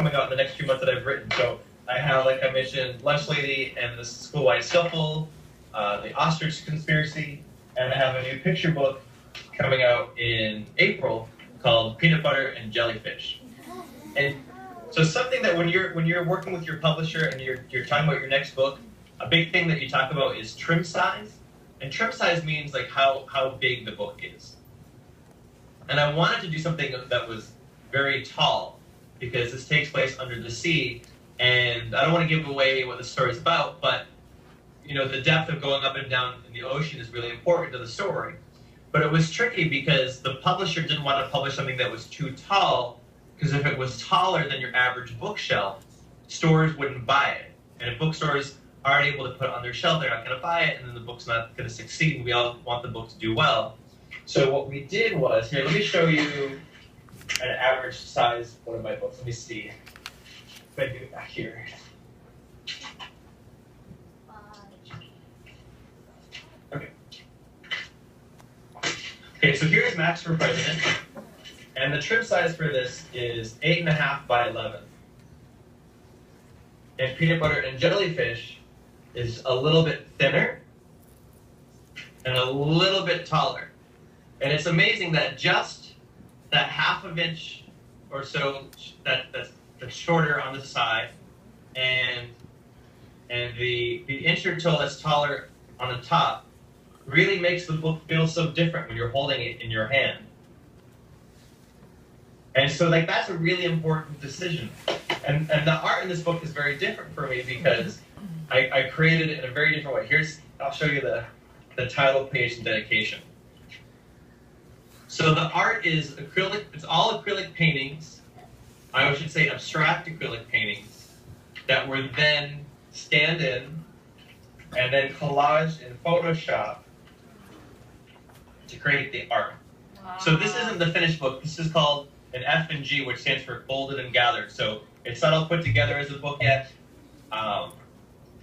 coming out in the next few months that I've written. So I have, like I mentioned, Lunch Lady and the School-Wide Shuffle, the Ostrich Conspiracy, and I have a new picture book coming out in April called Peanut Butter and Jellyfish. And so something that when you're working with your publisher and you're talking about your next book, a big thing that you talk about is trim size. And trim size means like how big the book is. And I wanted to do something that was very tall, because this takes place under the sea, and I don't want to give away what the story's about, but you know, the depth of going up and down in the ocean is really important to the story. But it was tricky because the publisher didn't want to publish something that was too tall, because if it was taller than your average bookshelf, stores wouldn't buy it. And if bookstores aren't able to put it on their shelf, they're not going to buy it, and then the book's not going to succeed, and we all want the book to do well. So what we did was, here, let me show you an average size one of my books. Let me see if I get it back here. Okay, so here's Max for President, and the trim size for this is 8.5 by 11. And Peanut Butter and Jellyfish is a little bit thinner and a little bit taller. And it's amazing that just that 1/2 inch or so that's shorter on the side, and the inch or two that's taller on the top really makes the book feel so different when you're holding it in your hand. And so like that's a really important decision. And the art in this book is very different for me because I created it in a very different way. I'll show you the title page and dedication. So the art is acrylic, it's all acrylic paintings, I should say abstract acrylic paintings, that were then scanned in and then collaged in Photoshop to create the art. Wow. So this isn't the finished book, this is called an F&G, which stands for folded and gathered. So it's not all put together as a book yet, and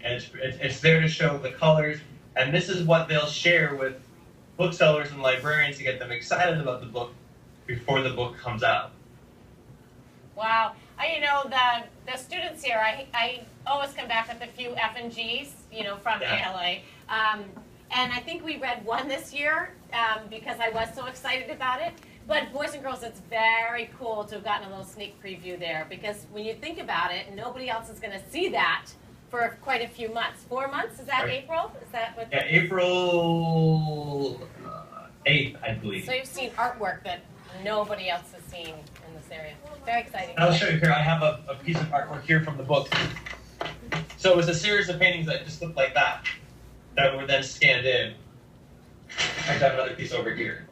it's there to show the colors, and this is what they'll share with booksellers and librarians to get them excited about the book before the book comes out. Wow. You know, the students here, I always come back with a few F&Gs, you know, from ALA. And I think we read one this year because I was so excited about it. But boys and girls, it's very cool to have gotten a little sneak preview there, because when you think about it, nobody else is going to see that for quite a few months. 4 months? Is that right. April? Is that what? Yeah, April 8th, I believe. So you've seen artwork that nobody else has seen in this area. Very exciting. I'll show you here. I have a piece of artwork here from the book. So it was a series of paintings that just looked like that were then scanned in. I have another piece over here.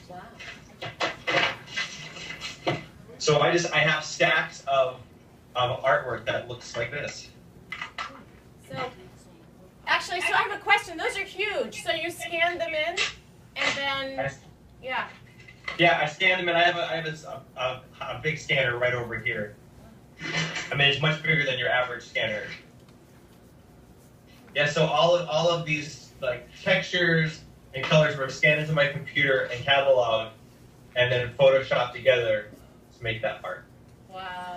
Wow. So I have stacks of artwork that looks like this. So, actually, so I have a question. Those are huge. So you scan them in, and then, yeah. Yeah, I scanned them in. I have a big scanner right over here. I mean, it's much bigger than your average scanner. Yeah, so all of these like textures and colors were scanned into my computer and cataloged, and then photoshopped together to make that art. Wow.